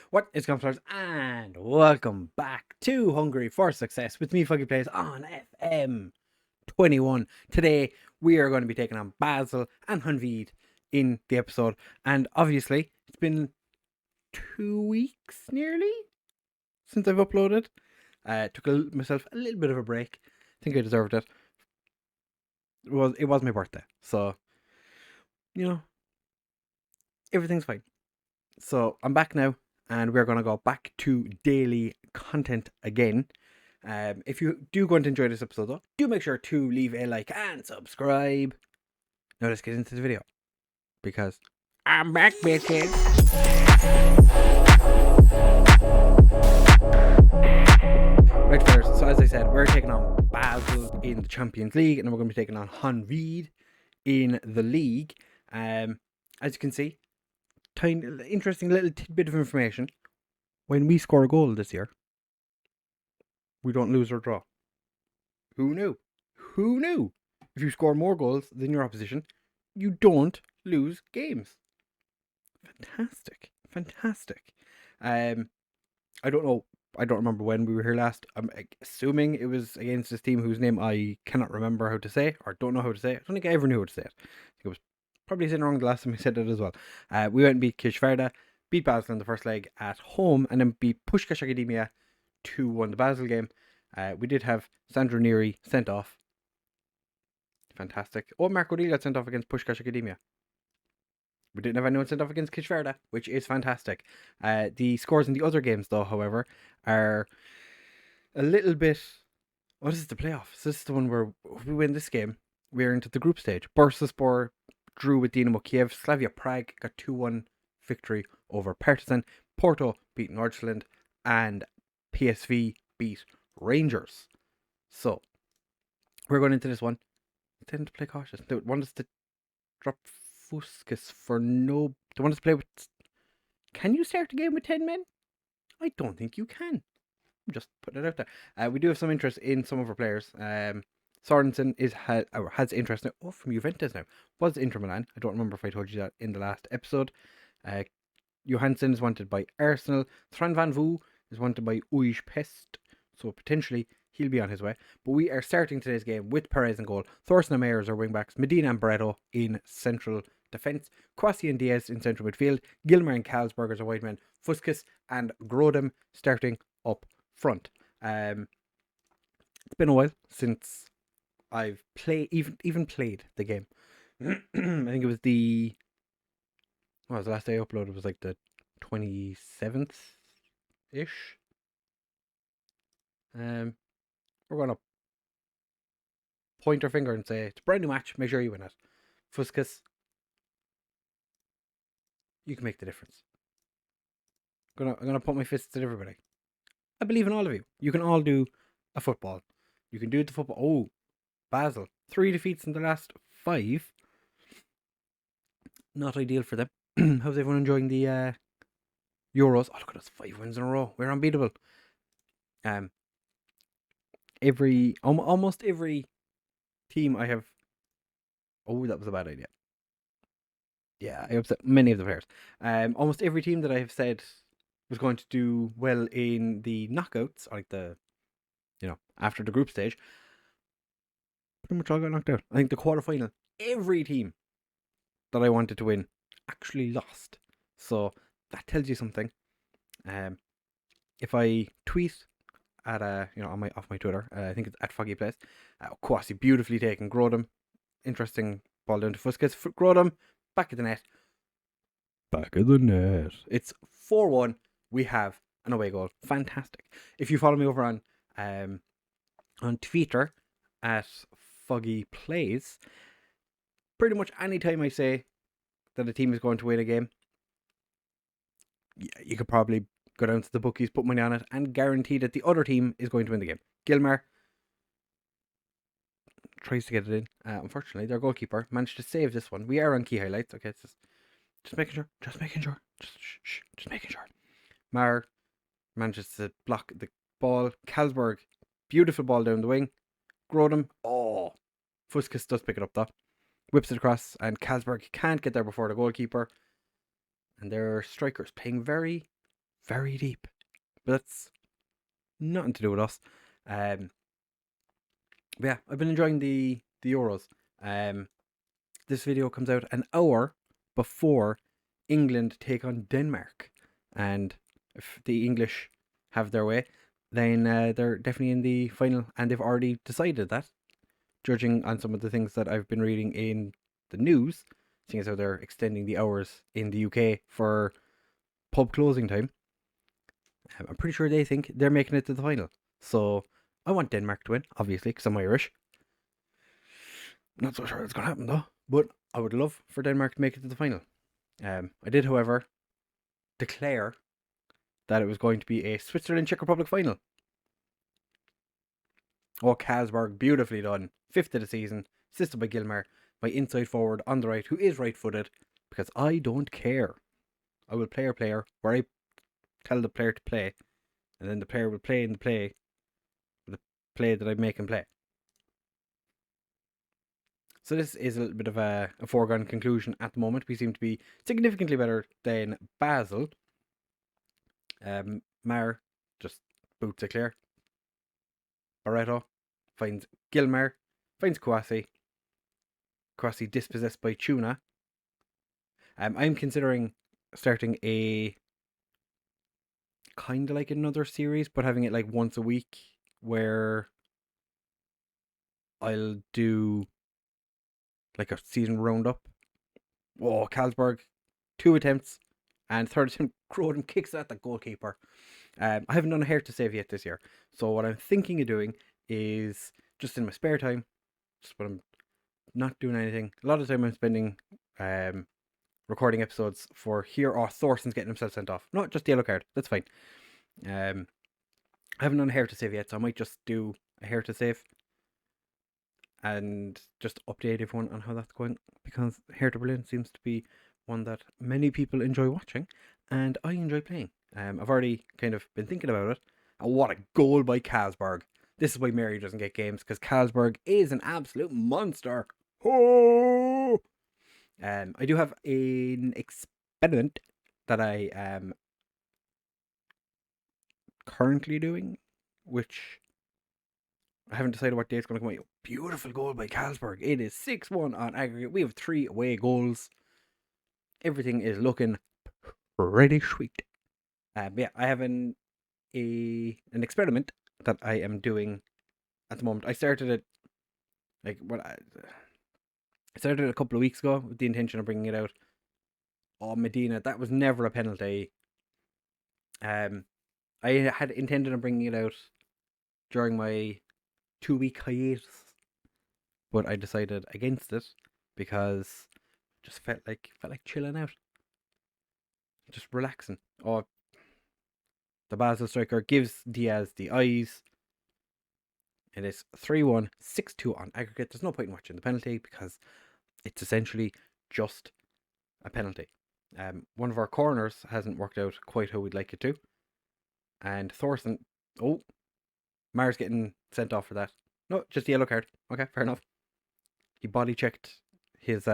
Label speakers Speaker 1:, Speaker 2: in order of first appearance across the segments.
Speaker 1: What is going on, and welcome back to Hungary for Success with me, FoggyPlays, on FM21. Today, we are going to be taking on Basel and Hungary in the episode, and obviously, it's been 2 weeks nearly since I've uploaded. Took myself a little bit of a break. I think I deserved it. It was my birthday, so everything's fine. So I'm back now, and we're going to go back to daily content again. If you do going to enjoy this episode, though, do make sure to leave a like and subscribe. Now let's get into the video, because I'm back, bitches. Right, first, so as I said, we're taking on Basel in the Champions League, and then we're going to be taking on Hungary in the league. As you can see, tiny, interesting little tidbit of information. When we score a goal this year, we don't lose or draw. Who knew? Who knew? If you score more goals than your opposition, you don't lose games. Fantastic. Fantastic. I don't know. I don't remember when we were here last. I'm assuming it was against this team whose name I cannot remember how to say, or don't know how to say. I don't think I ever knew how to say it. I think it was probably saying wrong the last time I said it as well. We went and beat Kisvárda, beat Basel in the first leg at home, and then beat Puskás Akadémia 2-1 the Basel game. We did have Sandro Neri sent off. Fantastic. Oh, Marco Di got sent off against Puskás Akadémia. We didn't have anyone sent off against Kisvárda, which is fantastic. The scores in the other games, though, however, are a little bit... What is the playoffs? This is the one where if we win this game, we're into the group stage. Bursaspor drew with Dinamo Kiev. Slavia Prague got 2-1 victory over Partizan. Porto beat Nordsjælland. And PSV beat Rangers. So, we're going into this one. Tend to play cautious. They want us to drop Fuscus for no... They want us to play with... Can you start a game with 10 men? I don't think you can. I'm just putting it out there. We do have some interest in some of our players. Sorensen has interest now. Oh, from Juventus now. Was Inter Milan. I don't remember if I told you that in the last episode. Johansson is wanted by Arsenal. Tran van Voo is wanted by Uij Pest. So potentially he'll be on his way. But we are starting today's game with Perez in goal. Thorsten and Mayer as our wing backs. Medina and Barreto in central defence. Kwasi and Diaz in central midfield. Gilmer and Carlsberg as our wide men. Fuscus and Grodem starting up front. It's been a while since I've even played the game. I think it was the last day I uploaded was like the 27th ish. We're gonna point our finger and say it's a brand new match. Make sure you win it. Fuscus, you can make the difference. I'm gonna put my fists at everybody. I believe in all of you. You can all do a football. You can do the football. Oh, Basel, 3 defeats in the last 5. Not ideal for them. How's everyone enjoying the Euros? Oh, look at us, 5 wins in a row. We're unbeatable. Almost every team I have... Oh, that was a bad idea. Yeah, I upset many of the players. Almost every team that I have said was going to do well in the knockouts, like after the group stage, pretty much all got knocked out. I think the quarterfinal, every team that I wanted to win actually lost. So that tells you something. If I tweet at off my Twitter, I think it's at FoggyPlays. Kwasi beautifully taken. Grodem, interesting ball down to Fuscus. Grodem back of the net. Back of the net. It's 4-1. We have an away goal. Fantastic. If you follow me over on Twitter at FoggyPlays, pretty much any time I say that a team is going to win a game, you could probably go down to the bookies, put money on it, and guarantee that the other team is going to win the game. Gilmer tries to get it in. Unfortunately, their goalkeeper managed to save this one. We are on key highlights. Okay, it's just making sure. Just making sure. Just making sure. Mar manages to block the ball. Carlsberg, beautiful ball down the wing. Grodem, Fuscus does pick it up though. Whips it across, and Carlsberg can't get there before the goalkeeper. And their strikers playing very, very deep. But that's nothing to do with us. But yeah, I've been enjoying the Euros. This video comes out an hour before England take on Denmark, and if the English have their way, then they're definitely in the final, and they've already decided that, judging on some of the things that I've been reading in the news, seeing as how they're extending the hours in the UK for pub closing time. I'm pretty sure they think they're making it to the final. So I want Denmark to win, obviously, because I'm Irish. Not so sure it's going to happen though, but I would love for Denmark to make it to the final. I did, however, declare that it was going to be a Switzerland-Czech Republic final. Oh, Carlsberg, beautifully done. 5th of the season, assisted by Gilmar, my inside forward on the right, who is right-footed, because I don't care. I will play where I tell the player to play, and then the player will play in the play that I make him play. So this is a little bit of a foregone conclusion at the moment. We seem to be significantly better than Basel. Mar just boots it clear. Barreto finds Gilmar, finds Kouassi. Kouassi dispossessed by Tuna. I'm considering starting a kind of like another series, but having it like once a week, where I'll do like a season roundup. Oh, Carlsberg, 2 attempts, and third attempt, Croydon kicks at the goalkeeper. I haven't done a hair to save yet this year, so what I'm thinking of doing is just in my spare time, just when I'm not doing anything. A lot of time I'm spending recording episodes for here. Oh, Thorson's getting himself sent off. No, just yellow card. That's fine. I haven't done a hair to save yet, so I might just do a hair to save and just update everyone on how that's going, because Hair to Berlin seems to be one that many people enjoy watching, and I enjoy playing. I've already kind of been thinking about it. And what a goal by Carlsberg. This is why Mary doesn't get games, because Carlsberg is an absolute monster. Oh! I do have an experiment that I am currently doing, which I haven't decided what day it's going to come out. Beautiful goal by Carlsberg. It is 6-1 on aggregate. We have 3 away goals. Everything is looking pretty sweet. Yeah, I have an experiment that I am doing at the moment. I started it I started it a couple of weeks ago with the intention of bringing it out. Oh, Medina, that was never a penalty. I had intended on bringing it out during my 2-week hiatus, but I decided against it because it just felt like chilling out, just relaxing. Oh, the Basel striker gives Diaz the eyes. It is 3-1, 6-2 on aggregate. There's no point in watching the penalty because it's essentially just a penalty. One of our corners hasn't worked out quite how we'd like it to, and Thorson. Oh, Mars getting sent off for that. No, just a yellow card. Okay, fair enough. He body checked his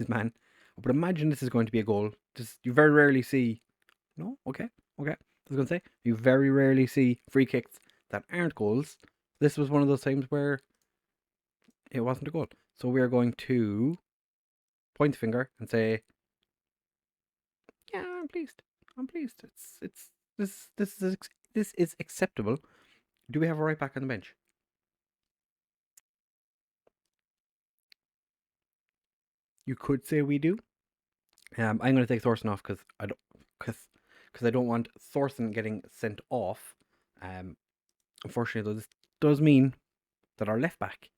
Speaker 1: man. But imagine this is going to be a goal. You very rarely see. No, okay. I was going to say, you very rarely see free kicks that aren't goals. This was one of those times where it wasn't a goal. So we are going to point the finger and say, "Yeah, I'm pleased. This is acceptable." Do we have a right back on the bench? You could say we do. I'm going to take Thorson off because I don't want Thorson getting sent off. Unfortunately, though, this does mean that our left back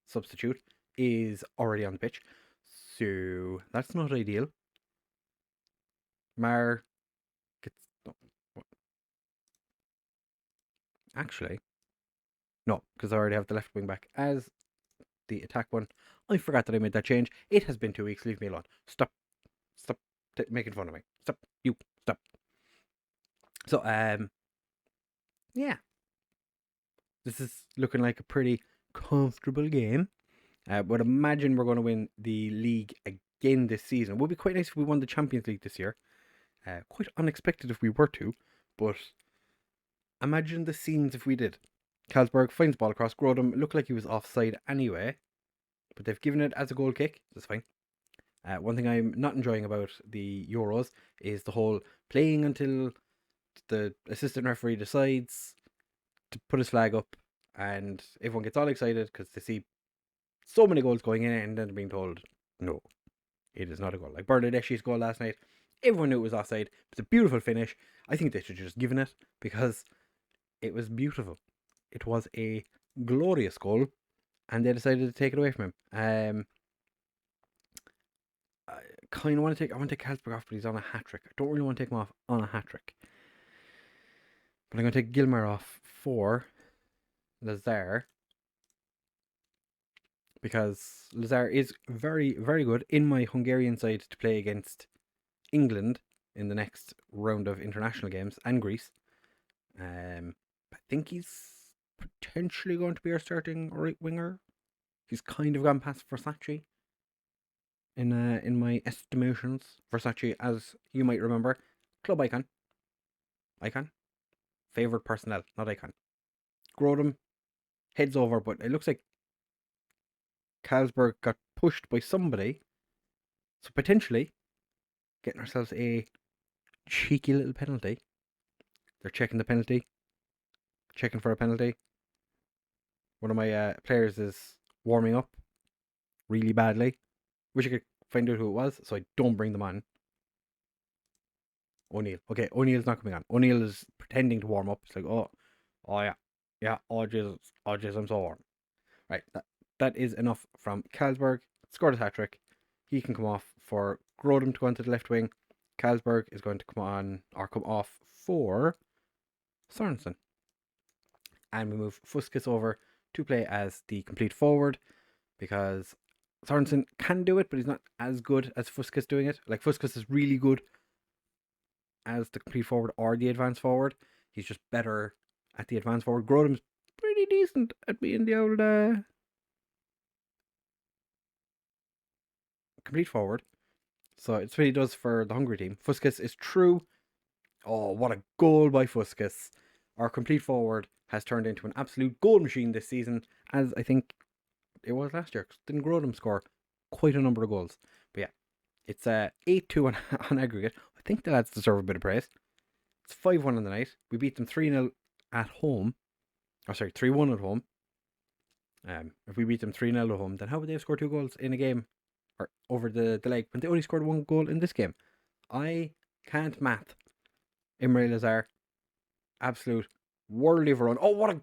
Speaker 1: substitute is already on the pitch, so that's not ideal. Mar gets actually no, because I already have the left wing back as the attack one. I forgot that I made that change. It has been 2 weeks. Leave me alone. Stop making fun of me. Stop. So yeah, this is looking like a pretty comfortable game. Would imagine we're going to win the league again this season. It would be quite nice if we won the Champions League this year. Quite unexpected if we were to, but imagine the scenes if we did. Carlsberg finds ball across Grodum. It looked like he was offside anyway, but they've given it as a goal kick. That's fine. One thing I'm not enjoying about the Euros is the whole playing until the assistant referee decides to put his flag up, and everyone gets all excited because they see so many goals going in, and then being told, no, it is not a goal. Like Bernadeschi's goal last night, everyone knew it was offside. It was a beautiful finish. I think they should have just given it because it was beautiful. It was a glorious goal, and they decided to take it away from him. I kind of want to take Carlsberg off, but he's on a hat trick. I don't really want to take him off on a hat trick. But I'm going to take Gilmer off for Lazar, because Lazar is very, very good in my Hungarian side to play against England in the next round of international games, and Greece. I think he's potentially going to be our starting right winger. He's kind of gone past Versace in my estimations. Versace, as you might remember, club icon. Favoured personnel, not icon. Grodum heads over, but it looks like Carlsberg got pushed by somebody. So potentially getting ourselves a cheeky little penalty. They're checking the penalty. Checking for a penalty. One of my players is warming up really badly. Wish I could find out who it was, so I don't bring them on. O'Neill. Okay, O'Neill's not coming on. O'Neill is pretending to warm up. It's like, oh yeah, oh Jesus, I'm so warm. Right, that is enough from Carlsberg. Scored a hat trick. He can come off for Grodum to go onto the left wing. Carlsberg is going to come off for Sorensen. And we move Fuskas over to play as the complete forward, because Sorensen can do it, but he's not as good as Fuskas doing it. Like, Fuskas is really good as the complete forward or the advanced forward. He's just better at the advanced forward. Grodum's pretty decent at being the old complete forward. So it's what he does for the Hungary team. Fuskas is true. Oh, what a goal by Fuskas. Our complete forward has turned into an absolute goal machine this season, as I think it was last year. Didn't Grodum score quite a number of goals? But yeah, it's 8-2 on aggregate. I think the lads deserve a bit of praise. It's 5-1 on the night. We beat them 3-0 at home. 3-1 at home. If we beat them 3-0 at home, then how would they have scored 2 goals in a game or over the leg when they only scored 1 goal in this game? I can't math. Imre Lazar, absolute worldly of a run. Oh, what a...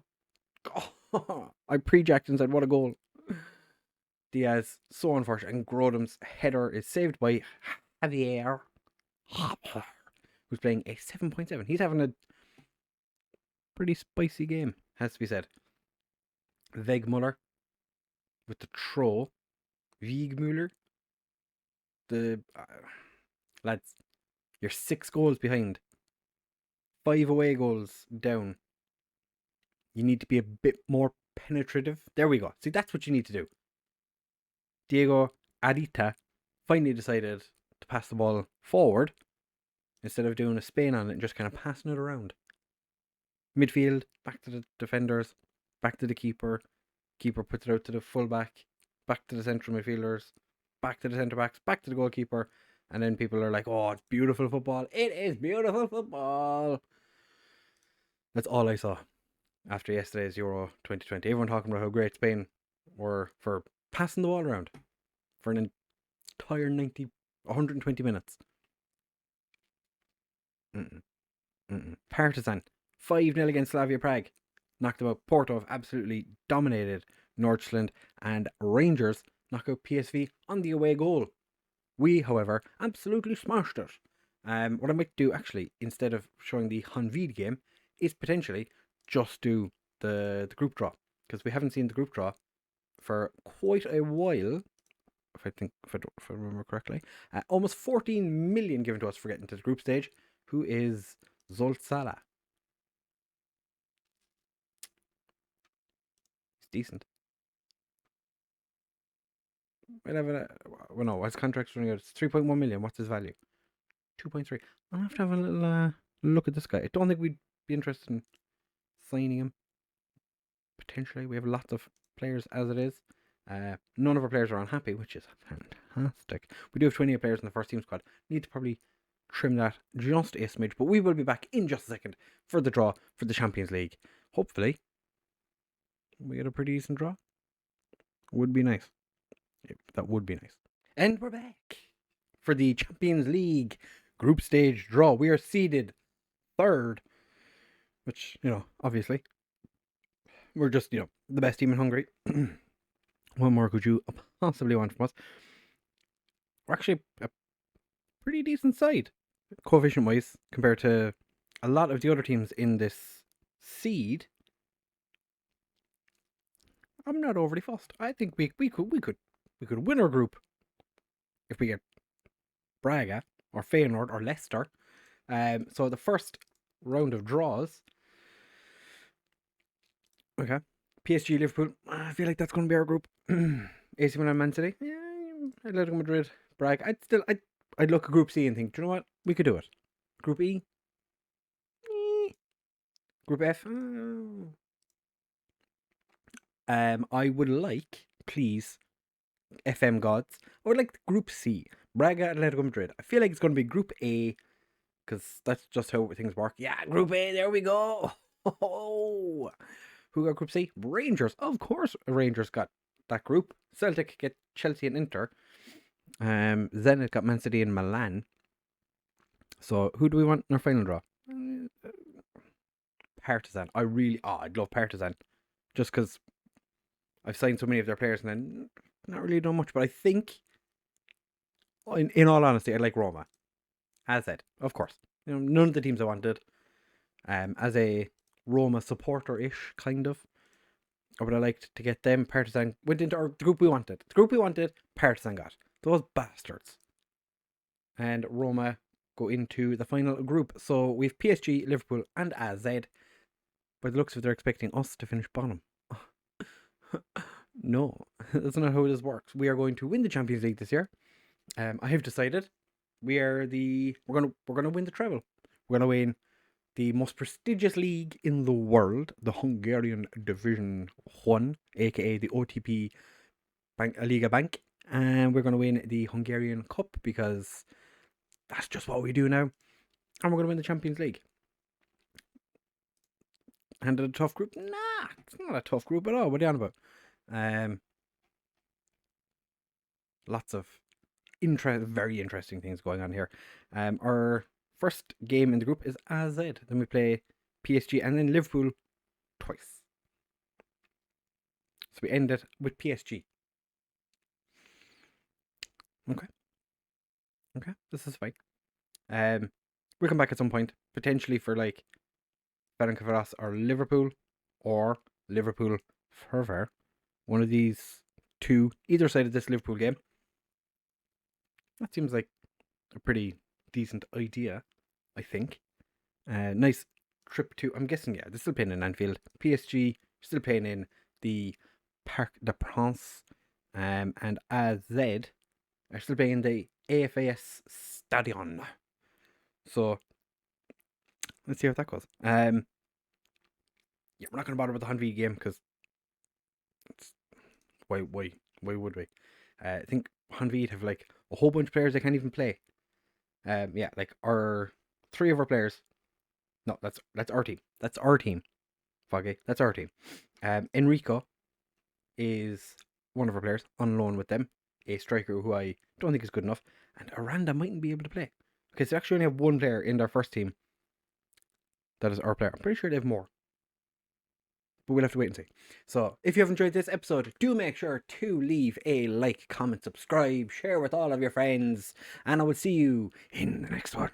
Speaker 1: Oh, I pre-jacked and said, what a goal. Diaz, so unfortunate. And Grodum's header is saved by Javier, who's playing a 7.7. He's having a pretty spicy game, has to be said. Wegmuller with the throw. Wiegmuller. Lads, you're 6 goals behind. 5 away goals down. You need to be a bit more penetrative. There we go. See, that's what you need to do. Diego Arita finally decided to pass the ball forward instead of doing a Spain on it and just kind of passing it around. Midfield, back to the defenders, back to the keeper. Keeper puts it out to the fullback, back to the central midfielders, back to the centre backs, back to the goalkeeper. And then people are like, oh, it's beautiful football. It is beautiful football. That's all I saw after yesterday's Euro 2020. Everyone talking about how great Spain were for passing the ball around for an entire 120 minutes. Partizan, 5-0 against Slavia Prague. Knocked them out. Porto have absolutely dominated Nordsjælland, and Rangers knock out PSV on the away goal. We, however, absolutely smashed it. What I might do, actually, instead of showing the Honvéd game, is potentially just do the group draw, because we haven't seen the group draw for quite a while. If I remember correctly, almost 14 million given to us for getting to the group stage. Who is Zoltsala? He's decent. No, his contract's running out. It's 3.1 million. What's his value? 2.3. I'll have to have a little Look at this guy. I don't think we'd be interested in signing him. Potentially. We have lots of players as it is. None of our players are unhappy, which is fantastic. We do have 28 players in the first team squad. Need to probably trim that just a smidge, but we will be back in just a second for the draw for the Champions League. Hopefully, we get a pretty decent draw. Would be nice. That would be nice. And we're back for the Champions League group stage draw. We are seeded third, which, obviously, we're just, the best team in Hungary. What more could you possibly want from us? We're actually a pretty decent side, coefficient-wise, compared to a lot of the other teams in this seed. I'm not overly fussed. I think we could win our group if we get Braga or Feyenoord or Leicester. So the first round of draws. Okay, PSG, Liverpool. I feel like that's going to be our group. AC Milan, Man City. Yeah, Atletico Madrid, Braga. I'd look at Group C and think, do you know what? We could do it. Group E. Group F. I would like, please, FM gods. I would like Group C. Braga, Atletico Madrid. I feel like it's going to be Group A, because that's just how things work. Yeah, Group A. There we go. Oh. Who got Group C? Rangers. Of course, Rangers got that group. Celtic get Chelsea and Inter. Zenit got Man City and Milan. So who do we want in our final draw? Partizan. I'd love Partizan, just because I've signed so many of their players and then not really done much. But I think, in all honesty, I'd like Roma. As said, of course, none of the teams I wanted. As a Roma supporter-ish, kind of, I would have liked to get them. Partizan went into the group we wanted. The group we wanted, Partizan got. Those bastards. And Roma go into the final group. So we've PSG, Liverpool, and AZ. By the looks of it, they're expecting us to finish bottom. No, that's not how this works. We are going to win the Champions League this year. I have decided we're gonna win the treble. We're gonna win the most prestigious league in the world, the Hungarian Division 1, aka the OTP Liga Bank, and we're going to win the Hungarian Cup, because that's just what we do now, and we're going to win the Champions League. And a tough group? Nah, it's not a tough group at all. What are you on about? Lots of very interesting things going on here. Our first game in the group is AZ. Then we play PSG and then Liverpool twice. So we end it with PSG. Okay, this is fine. We'll come back at some point, potentially for like Ferencváros or Liverpool Ferver. One of these two, either side of this Liverpool game. That seems like a pretty decent idea, I think. Nice trip to, I'm guessing, yeah, they're still playing in Anfield. PSG still playing in the Parc des Princes, and AZ are still playing the AFAS Stadion. So let's see how that goes. Yeah, we're not going to bother with the Hungary game, because why would we? I think Hungary have like a whole bunch of players they can't even play. Yeah, like three of our players. No, that's our team. That's our team. Foggy, that's our team. Enrico is one of our players on loan with them, a striker who I don't think is good enough, and Aranda mightn't be able to play, because they actually only have one player in their first team that is our player. I'm pretty sure they have more, but we'll have to wait and see. So if you have enjoyed this episode, do make sure to leave a like, comment, subscribe, share with all of your friends, and I will see you in the next one.